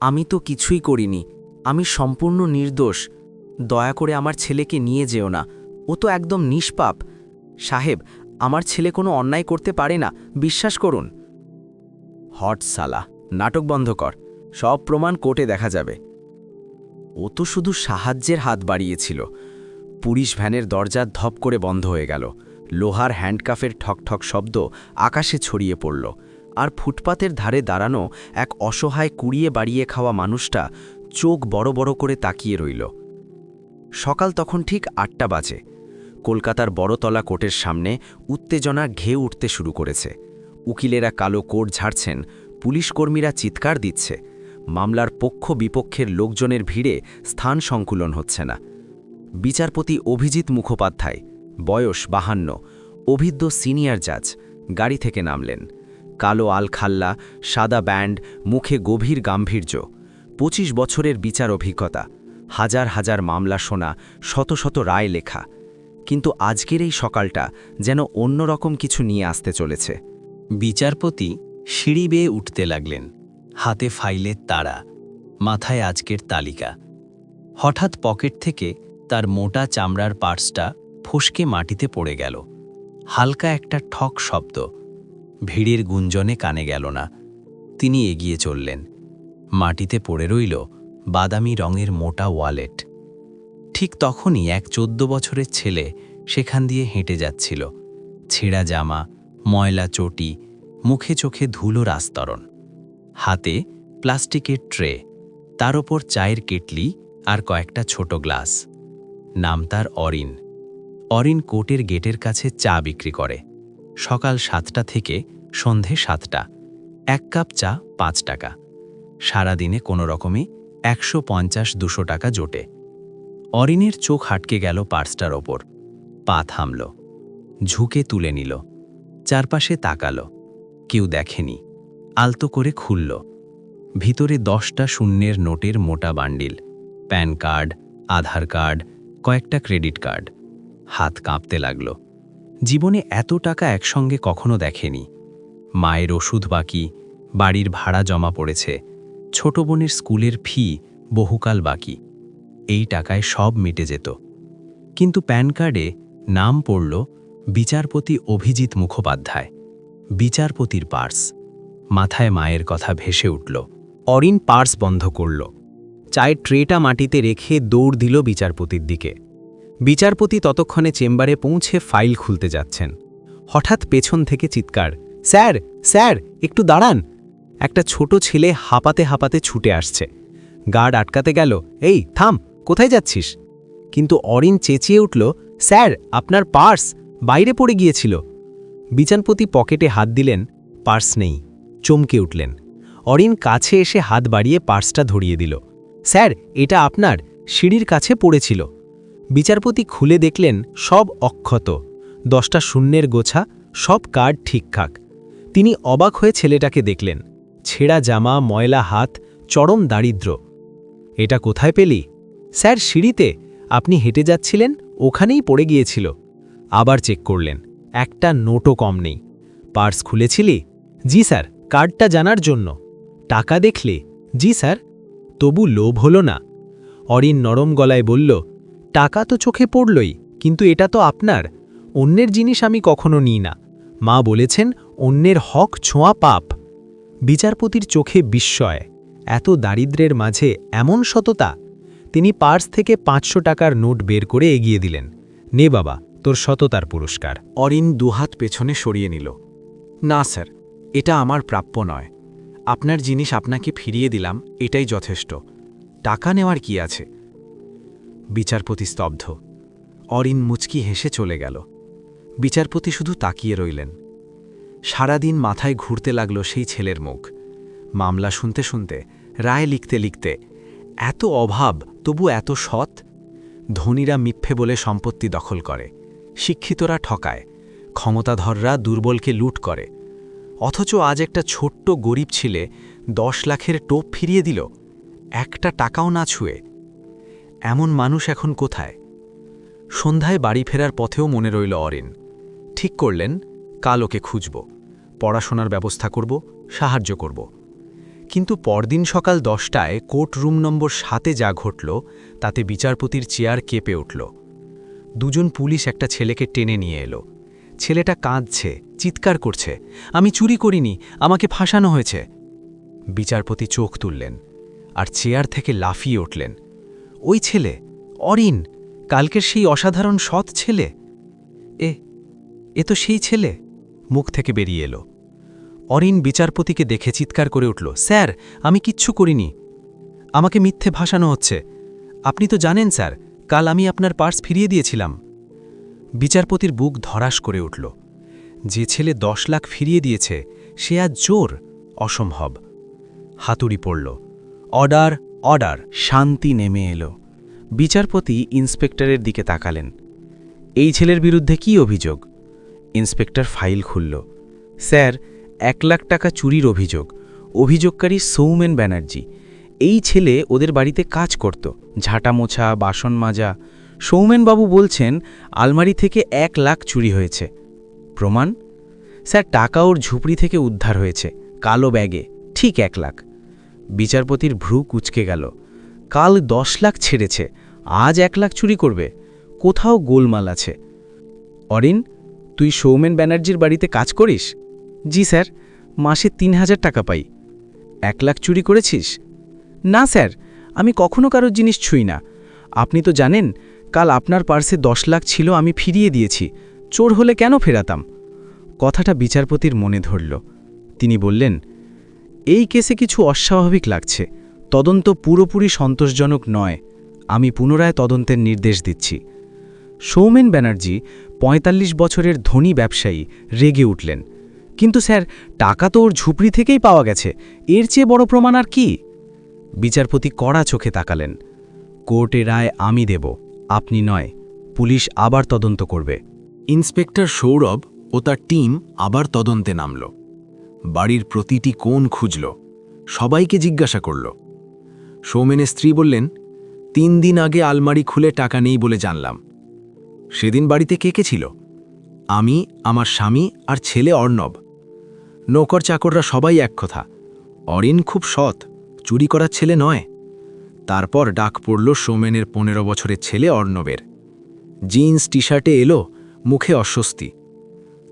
আমি তো কিছুই করিনি, আমি সম্পূর্ণ নির্দোষ। দয়া করে আমার ছেলেকে নিয়ে যেও না, ও তো একদম নিষ্পাপ। সাহেব, আমার ছেলে কোনো অন্যায় করতে পারে না, বিশ্বাস করুন। হট সালা, নাটক বন্ধ কর, সব প্রমাণ কোর্টে দেখা যাবে। ও তো শুধু সাহায্যের হাত বাড়িয়েছিল। পুলিশ ভ্যানের দরজা ধপ করে বন্ধ হয়ে গেল, লোহার হ্যান্ডকাফের ঠকঠক শব্দ আকাশে ছড়িয়ে পড়ল, আর ফুটপাতের ধারে দাঁড়ানো এক অসহায় কুড়িয়ে বাড়িয়ে খাওয়া মানুষটা চোখ বড় বড় করে তাকিয়ে রইল। সকাল তখন ঠিক ৮টা বাজে। কলকাতার বড়তলা কোর্টের সামনে উত্তেজনা ঘেয়ে উঠতে শুরু করেছে। উকিলেরা কালো কোট ঝাড়ছেন, পুলিশকর্মীরা চিৎকার দিচ্ছে। মামলার পক্ষ বিপক্ষের লোকজনের ভিড়ে স্থান সংকুলন হচ্ছে না। বিচারপতি অভিজিৎ মুখোপাধ্যায়, বয়স 52, অভিজ্ঞ সিনিয়র জাজ, গাড়ি থেকে নামলেন। কালো আলখাল্লা, সাদা ব্যান্ড, মুখে গভীর গাম্ভীর্য। 25 বছরের বিচার অভিজ্ঞতা, হাজার হাজার মামলা শোনা, শত শত রায় লেখা। কিন্তু আজকের এই সকালটা যেন অন্যরকম কিছু নিয়ে আসতে চলেছে। বিচারপতি সিঁড়ি বেয়ে উঠতে লাগলেন, হাতে ফাইলের তাড়া, মাথায় আজকের তালিকা। হঠাৎ পকেট থেকে তার মোটা চামড়ার পার্সটা ফসকে মাটিতে পড়ে গেল। হালকা একটা ঠক শব্দ, ভিড়ের গুঞ্জনে কানে গেল না। তিনি এগিয়ে চললেন। মাটিতে পড়ে রইল বাদামি রঙের মোটা ওয়ালেট। ঠিক তখনই এক 14 বছরের ছেলে সেখান দিয়ে হেঁটে যাচ্ছিল। ছেঁড়া জামা, ময়লা চটি, মুখে চোখে ধুলোর আস্তরণ। হাতে প্লাস্টিকের ট্রে, তার ওপর চায়ের কেটলি আর কয়েকটা ছোট গ্লাস। নাম তার অরিন। অরিন কোর্টের গেটের কাছে চা বিক্রি করে। সকাল 7টা থেকে সন্ধে 7টা। 1 কাপ চা 5 টাকা। সারাদিনে কোনো রকমে 150-200 টাকা জোটে। অরিনের চোখ হাটকে গেল পার্সটার ওপর। পা থামল, ঝুঁকে তুলে নিল, চারপাশে তাকালো। কেউ দেখেনি। আলতো করে খুলল। ভিতরে 10টা শূন্যের নোটের মোটা বান্ডিল, প্যান কার্ড, আধার কার্ড, কয়েকটা ক্রেডিট কার্ড। হাত কাঁপতে লাগল। জীবনে এত টাকা একসঙ্গে কখনো দেখেনি। মায়ের ওষুধ বাকি, বাড়ির ভাড়া জমা পড়েছে, ছোট বোনের স্কুলের ফি বহুকাল বাকি। এই টাকায় সব মিটে যেত। কিন্তু প্যান কার্ডে নাম পড়ল বিচারপতি অভিজিৎ মুখোপাধ্যায়। বিচারপতির পার্স। মাথায় মায়ের কথা ভেসে উঠল। অরিন পার্স বন্ধ করল, চায়ের ট্রেটা মাটিতে রেখে দৌড় দিল বিচারপতির দিকে। বিচারপতি ততক্ষণে চেম্বারে পৌঁছে ফাইল খুলতে যাচ্ছেন। হঠাৎ পেছন থেকে চিৎকার, স্যার স্যার, একটু দাঁড়ান। একটা ছোট ছেলে হাঁপাতে হাঁপাতে ছুটে আসছে। গার্ড আটকাতে গেল, এই থাম, কোথায় যাচ্ছিস? কিন্তু অরিন চেঁচিয়ে উঠল, স্যার আপনার পার্স বাইরে পড়ে গিয়েছিল। বিচারপতি পকেটে হাত দিলেন, পার্স নেই। চমকে উঠলেন। অরিন কাছে এসে হাত বাড়িয়ে পার্সটা ধরিয়ে দিল। স্যার, এটা আপনার, সিঁড়ির কাছে পড়েছিল। বিচারপতি খুলে দেখলেন সব অক্ষত, 10টা শূন্যের গোছা, সব কার্ড ঠিকঠাক। তিনি অবাক হয়ে ছেলেটাকে দেখলেন। ছেঁড়া জামা, ময়লা হাত, চরম দারিদ্র্য। এটা কোথায় পেলি? স্যার, সিঁড়িতে, আপনি হেঁটে যাচ্ছিলেন, ওখানেই পড়ে গিয়েছিল। আবার চেক করলেন, একটা নোটও কম নেই। পার্স খুলেছিলি? জি স্যার, কার্ডটা জানার জন্য। টাকা দেখলে? জি স্যার। তবু লোভ হলো না? অরিন নরম গলায় বলল, টাকা তো চোখে পড়লই, কিন্তু এটা তো আপনার। অন্যের জিনিস আমি কখনো নিই না। মা বলেছেন অন্যের হক ছোঁয়া পাপ। বিচারপতির চোখে বিস্ময়। এত দারিদ্র্যের মাঝে এমন সততা! তিনি পার্স থেকে 500 টাকার নোট বের করে এগিয়ে দিলেন। নে বাবা, তোর সততার পুরস্কার। অরিন দুহাত পেছনে সরিয়ে নিল। না স্যার, এটা আমার প্রাপ্য নয়। আপনার জিনিস আপনাকে ফিরিয়ে দিলাম, এটাই যথেষ্ট। টাকা নেওয়ার কি আছে? বিচারপতি স্তব্ধ। অরিন মুচকি হেসে চলে গেল। বিচারপতি শুধু তাকিয়ে রইলেন। সারাদিন মাথায় ঘুরতে লাগল সেই ছেলের মুখ। মামলা শুনতে শুনতে, রায় লিখতে লিখতে। এত অভাব, তবু এত সৎ। ধনীরা মিথ্যে বলে সম্পত্তি দখল করে, শিক্ষিতরা ঠকায়, ক্ষমতাধররা দুর্বলকে লুট করে। অথচ আজ একটা ছোট্ট গরিব ছেলে 10 লাখের টোপ ফিরিয়ে দিল, একটা টাকাও না ছুঁয়ে। এমন মানুষ এখন কোথায়? সন্ধ্যায় বাড়ি ফেরার পথেও মনে রইল অরিন। ঠিক করলেন, কাল ওকে খুঁজব, পড়াশোনার ব্যবস্থা করব, সাহায্য করব। কিন্তু পরদিন সকাল 10টায় কোর্ট রুম নম্বর 7-এ যা ঘটল তাতে বিচারপতির চেয়ার কেঁপে উঠল। দুজন পুলিশ একটা ছেলেকে টেনে নিয়ে এলো। ছেলেটা কাঁদছে, চিৎকার করছে, আমি চুরি করিনি, আমাকে ফাঁসানো হয়েছে। বিচারপতি চোখ তুললেন আর চেয়ার থেকে লাফিয়ে উঠলেন। ওই ছেলে, অরিন, কালকের সেই অসাধারণ সৎ ছেলে। এ তো সেই ছেলে, মুখ থেকে বেরিয়ে এলো। অরিন বিচারপতিকে দেখে চিৎকার করে উঠল, স্যার, আমি কিচ্ছু করিনি, আমাকে মিথ্যে ভাসানো হচ্ছে। আপনি তো জানেন স্যার, কাল আমি আপনার পার্স ফিরিয়ে দিয়েছিলাম। বিচারপতির বুক ধরাস করে উঠল। যে ছেলে 10 লাখ ফিরিয়ে দিয়েছে সে আজ চোর, অসম্ভব। হাতুড়ি পড়ল। Order, order. শান্তি নেমে এলো। বিচারপতি ইন্সপেক্টরের দিকে তাকালেন। এই ছেলের বিরুদ্ধে কি অভিযোগ? ইন্সপেক্টর ফাইল খুলল। স্যার, 1 লাখ টাকা চুরির অভিযোগ। অভিযোগকারী সৌমেন ব্যানার্জি। এই ছেলে ওদের বাড়িতে কাজ করত, ঝাঁটা মোছা, বাসন মাজা। সৌমেনবাবু বলছেন আলমারি থেকে 1 লাখ চুরি হয়েছে। প্রমাণ? স্যার, টাকা ওর ঝুপড়ি থেকে উদ্ধার হয়েছে, কালো ব্যাগে, ঠিক 1 লাখ। বিচারপতির ভ্রু কুঁচকে গেল। কাল 10 লাখ ছেড়েছে, আজ 1 লাখ চুরি করবে? কোথাও গোলমাল আছে। অরিন, তুই সৌমেন ব্যানার্জির বাড়িতে কাজ করিস? জি স্যার, মাসে 3000 টাকা পাই। 1 লাখ চুরি করেছিস? না স্যার, আমি কখনো কারোর জিনিস ছুঁই না। আপনি তো জানেন কাল আপনার পার্সে 10 লাখ ছিল, আমি ফিরিয়ে দিয়েছি। চোর হলে কেন ফেরাতাম? কথাটা বিচারপতির মনে ধরল। তিনি বললেন, এই কেসে কিছু অস্বাভাবিক লাগছে, তদন্ত পুরোপুরি সন্তোষজনক নয়। আমি পুনরায় তদন্তের নির্দেশ দিচ্ছি। সৌমেন ব্যানার্জি 45 বছরের ধনী ব্যবসায়ী রেগে উঠলেন। কিন্তু স্যার, টাকা তো ওর ঝুপড়ি থেকেই পাওয়া গেছে, এর চেয়ে বড় প্রমাণ আর কি? বিচারপতি কড়া চোখে তাকালেন। কোর্টে রায় আমি দেব, আপনি নয়। পুলিশ আবার তদন্ত করবে। ইন্সপেক্টর সৌরভ ও তার টিম আবার তদন্তে নামল। বাড়ির প্রতিটি কোণ খুঁজল, সবাইকে জিজ্ঞাসা করল। সৌমেনের স্ত্রী বললেন, 3 দিন আগে আলমারি খুলে টাকা নেই বলে জানলাম। সেদিন বাড়িতে কে কে ছিল? আমি, আমার স্বামী আর ছেলে অর্ণব। নৌকর চাকররা সবাই এক কথা, অরিন খুব সৎ, চুরি করার ছেলে নয়। তারপর ডাক পড়ল সৌমেনের 15 বছরের ছেলে অর্ণবের। জিন্স টি শার্টে এলো, মুখে অস্বস্তি।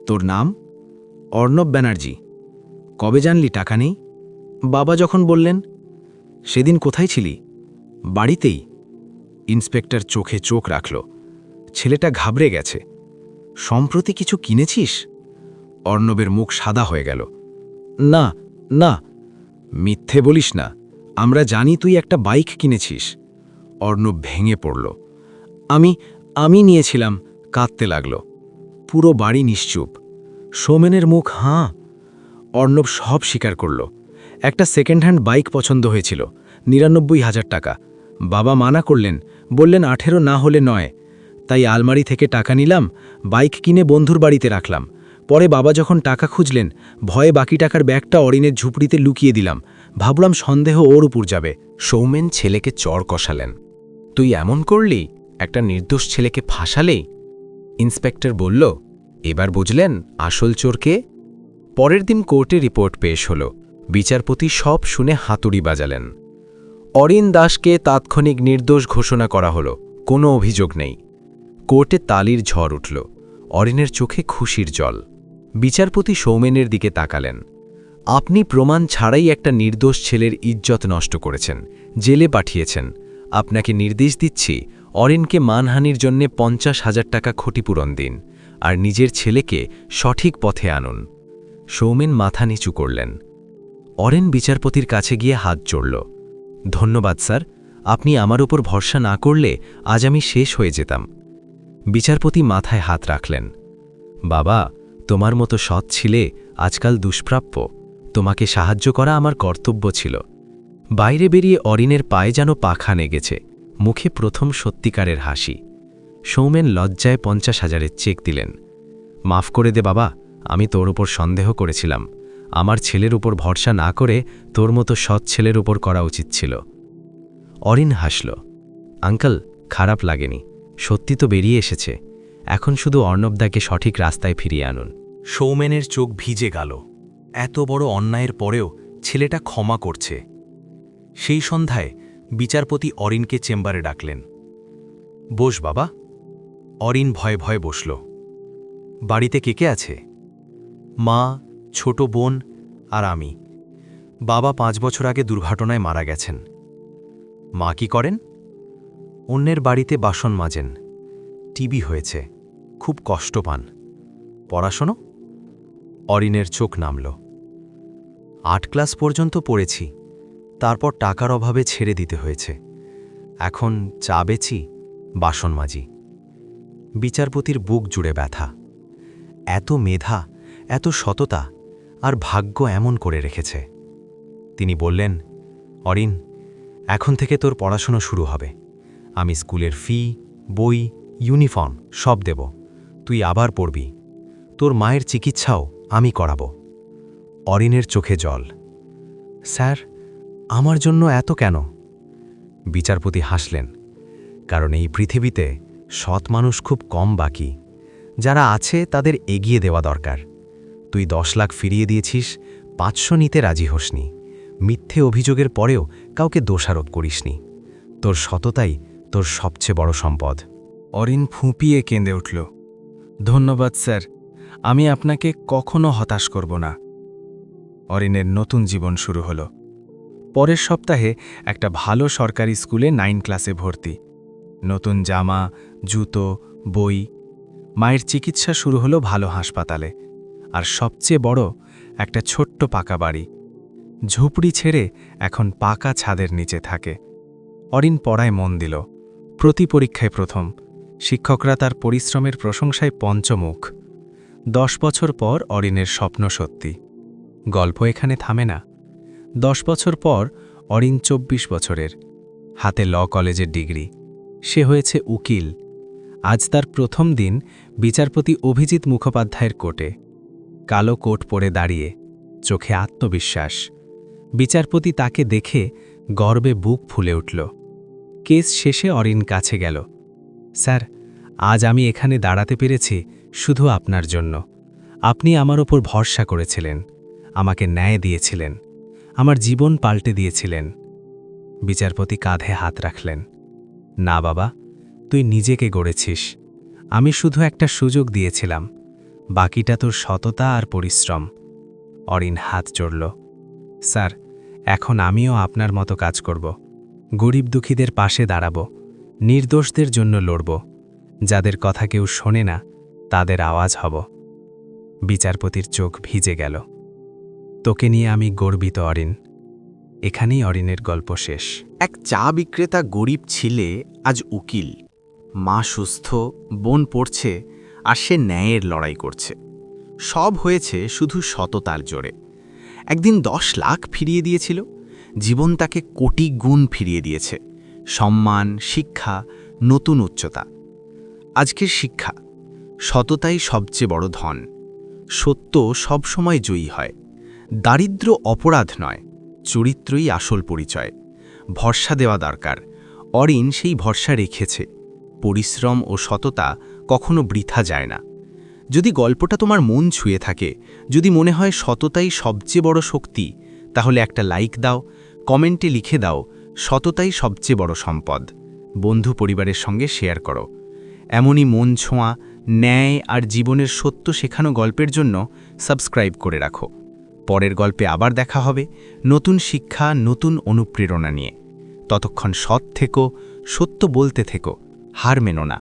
তোর নাম? অর্ণব ব্যানার্জি। কবে জানলি টাকা নেই? বাবা যখন বললেন। সেদিন কোথায় ছিলি? বাড়িতেই। ইন্সপেক্টর চোখে চোখ রাখল। ছেলেটা ঘাবড়ে গেছে। সম্প্রতি কিছু কিনেছিস? অর্ণবের মুখ সাদা হয়ে গেল। না, না। মিথ্যে বলিস না, আমরা জানি তুই একটা বাইক কিনেছিস। অর্ণব ভেঙে পড়ল। আমি নিয়েছিলাম, কাঁদতে লাগল। পুরো বাড়ি নিশ্চুপ। সৌমেনের মুখ হাঁ। অর্ণব সব স্বীকার করল। একটা সেকেন্ড হ্যান্ড বাইক পছন্দ হয়েছিল, 99,000 টাকা। বাবা মানা করলেন, বললেন 18 না হলে নয়। তাই আলমারি থেকে টাকা নিলাম, বাইক কিনে বন্ধুর বাড়িতে রাখলাম। পরে বাবা যখন টাকা খুঁজলেন, ভয়ে বাকি টাকার ব্যাগটা অরিনের ঝুপড়িতে লুকিয়ে দিলাম। ভাবলাম সন্দেহ ওর উপর যাবে। সৌমেন ছেলেকে চড় কষালেন। তুই এমন করলি? একটা নির্দোষ ছেলেকে ফাঁসালেই? ইন্সপেক্টর বলল, এবার বুঝলেন আসল চোরকে? পরের দিন কোর্টে রিপোর্ট পেশ হল। বিচারপতি সব শুনে হাতুড়ি বাজালেন। অরিন দাসকে তাৎক্ষণিক নির্দোষ ঘোষণা করা হল, কোনো অভিযোগ নেই। কোর্টে তালির ঝড় উঠল। অরিনের চোখে খুশির জল। বিচারপতি সৌমেনের দিকে তাকালেন। আপনি প্রমাণ ছাড়াই একটা নির্দোষ ছেলের ইজ্জত নষ্ট করেছেন, জেলে পাঠিয়েছেন। আপনাকে নির্দেশ দিচ্ছি, অরিনকে মানহানির জন্য 50,000 টাকা ক্ষতিপূরণ দিন আর নিজের ছেলেকে সঠিক পথে আনুন। সৌমেন মাথা নিচু করলেন। অরিন বিচারপতির কাছে গিয়ে হাত জোড়ল। ধন্যবাদ স্যার, আপনি আমার উপর ভরসা না করলে আজ আমি শেষ হয়ে যেতাম। বিচারপতি মাথায় হাত রাখলেন। বাবা, তোমার মতো সৎ ছিলে আজকাল দুষ্প্রাপ্য। তোমাকে সাহায্য করা আমার কর্তব্য ছিল। বাইরে বেরিয়ে অরিনের পায়ে যেন পাখা নেগেছে, মুখে প্রথম সত্যিকারের হাসি। সৌমেন লজ্জায় 50,000-এর চেক দিলেন। মাফ করে দে বাবা, আমি তোর উপর সন্দেহ করেছিলাম। আমার ছেলের উপর ভরসা না করে তোর মতো সৎ ছেলের উপর করা উচিত ছিল। অরিন হাসল। আঙ্কেল, খারাপ লাগেনি, সত্যি তো বেরিয়ে এসেছে। এখন শুধু অর্ণবদাকে সঠিক রাস্তায় ফিরিয়ে আনুন। সৌমেনের চোখ ভিজে গেল। এত বড় অন্যায়ের পরেও ছেলেটা ক্ষমা করছে। সেই সন্ধ্যায় বিচারপতি অরিনকে চেম্বারে ডাকলেন। বস বাবা। অরিন ভয়ে ভয়ে বসল। বাড়িতে কে কে আছে? মা, ছোট বোন আর আমি। বাবা 5 বছর আগে দুর্ঘটনায় মারা গেছেন। মা কি করেন? অন্যের বাড়িতে বাসন মাজেন। টিবি হয়েছে, খুব কষ্ট পান। পড়াশোনা? অরিনের চোখ নামল। 8 ক্লাস পর্যন্ত পড়েছি, তারপর টাকার অভাবে ছেড়ে দিতে হয়েছে। এখন চা বেচি, বাসন মাজি। বিচারপতির বুক জুড়ে ব্যথা। এত মেধা, এত সততা, আর ভাগ্য এমন করে রেখেছে। তিনি বললেন, অরিন, এখন থেকে তোর পড়াশোনা শুরু হবে। আমি স্কুলের ফি, বই, ইউনিফর্ম সব দেব। তুই আবার পড়বি। তোর মায়ের চিকিৎসাও আমি করাব। অরিনের চোখে জল। স্যার, আমার জন্য এত কেন? বিচারপতি হাসলেন। কারণ এই পৃথিবীতে সৎ মানুষ খুব কম বাকি। যারা আছে তাদের এগিয়ে দেওয়া দরকার। তুই 10 লাখ ফিরিয়ে দিয়েছিস, 500 নিতে রাজি হসনি। মিথ্যে অভিযোগের পরেও কাউকে দোষারোপ করিসনি। তোর সততাই তোর সবচেয়ে বড় সম্পদ। অরিন ফুঁপিয়ে কেঁদে উঠল। ধন্যবাদ স্যার, আমি আপনাকে কখনো হতাশ করব না। অরিনের নতুন জীবন শুরু হলো। পরের সপ্তাহে একটা ভালো সরকারি স্কুলে 9 ক্লাসে ভর্তি। নতুন জামা, জুতো, বই। মায়ের চিকিৎসা শুরু হলো ভালো হাসপাতালে। আর সবচেয়ে বড়, একটা ছোট্ট পাকা বাড়ি। ঝুপড়ি ছেড়ে এখন পাকা ছাদের নিচে থাকে। অরিন পড়ায় মন দিল। প্রতি পরীক্ষায় প্রথম। শিক্ষকরা তার পরিশ্রমের প্রশংসায় পঞ্চমুখ। 10 বছর পর অরিনের স্বপ্ন সত্যি। গল্প এখানে থামে না। 10 বছর পর অরিন 24 বছরের, হাতে ল কলেজের ডিগ্রি। সে হয়েছে উকিল। আজ তার প্রথম দিন বিচারপতি অভিজিৎ মুখোপাধ্যায়ের কোর্টে। কালো কোট পরে দাঁড়িয়ে, চোখে আত্মবিশ্বাস। বিচারপতি তাকে দেখে গর্বে বুক ফুলে উঠল। কেস শেষে অরিন কাছে গেল। স্যার, আজ আমি এখানে দাঁড়াতে পেরেছি শুধু আপনার জন্য। আপনি আমার ওপর ভরসা করেছিলেন, আমাকে ন্যায় দিয়েছিলেন, আমার জীবন পাল্টে দিয়েছিলেন। বিচারপতি কাঁধে হাত রাখলেন। না বাবা, তুই নিজেকে গড়েছিস। আমি শুধু একটা সুযোগ দিয়েছিলাম, বাকিটা তোর সততা আর পরিশ্রম। অরিন হাত চড়ল। স্যার, এখন আমিও আপনার মতো কাজ করব। গরিব দুঃখীদের পাশে দাঁড়াব, নির্দোষদের জন্য লড়ব। যাদের কথা কেউ শোনে না, তাদের আওয়াজ হব। বিচারপতির চোখ ভিজে গেল। তোকে নিয়ে আমি গর্বিত অরিন। এখানেই অরিনের গল্প শেষ। এক চা বিক্রেতা গরিব ছিলে, আজ উকিল। মা সুস্থ, বোন পড়ছে, আর সে ন্যায়ের লড়াই করছে। সব হয়েছে শুধু সততার জোরে। একদিন 10 লাখ ফিরিয়ে দিয়েছিল, জীবন তাকে কোটি গুণ ফিরিয়ে দিয়েছে। সম্মান, শিক্ষা, নতুন উচ্চতা। আজকের শিক্ষা: সততাই সবচেয়ে বড় ধন। সত্য সবসময় জয়ী হয়। দারিদ্র্য অপরাধ নয়, চরিত্রই আসল পরিচয়। ভরসা দেওয়া দরকার। অরিন সেই ভরসা রেখেছে। পরিশ্রম ও সততা কখনো বৃথা যায় না। যদি গল্পটা তোমার মন ছুঁয়ে থাকে, যদি মনে হয় সততাই সবচেয়ে বড় শক্তি, তাহলে একটা লাইক দাও, কমেন্টে লিখে দাও, সততাই সবচেয়ে বড় সম্পদ। বন্ধু পরিবারের সঙ্গে শেয়ার করো। এমনই মন ছোঁয়া, ন্যায় আর জীবনের সত্য শেখানো গল্পের জন্য সাবস্ক্রাইব করে রাখো। পরের গল্পে আবার দেখা হবে, নতুন শিক্ষা, নতুন অনুপ্রেরণা নিয়ে। ততক্ষণ সৎ থেকো, সত্য বলতে থেকো, হার মেনো না।